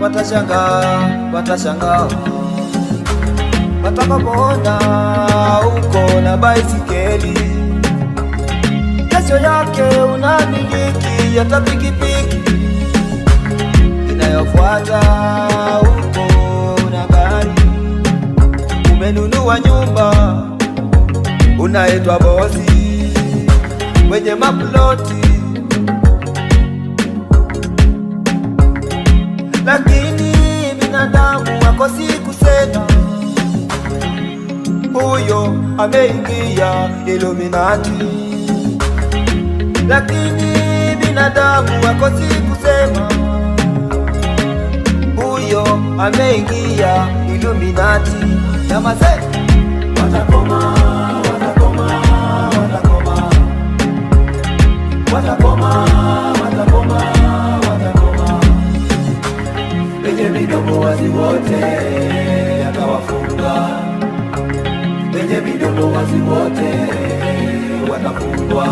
watashangaa, watashangaa watakapoona uko na baisikeli, kesho yake unamiliki hata pikipiki, inayofuata uko na gari, umenunua nyumba, unaitwa bosi kwenye maploti, lakini binadamu wako siku sena, huyo ameingia Illuminati. Lakini binadamu wako siku sema, huyo ameingia Illuminati. Na mazee watakoma, watakoma, watakoma, watakoma, watakoma, watakoma, wenye midomo wazi wote atawafunga, wenye midomo wazi wote watafungwa.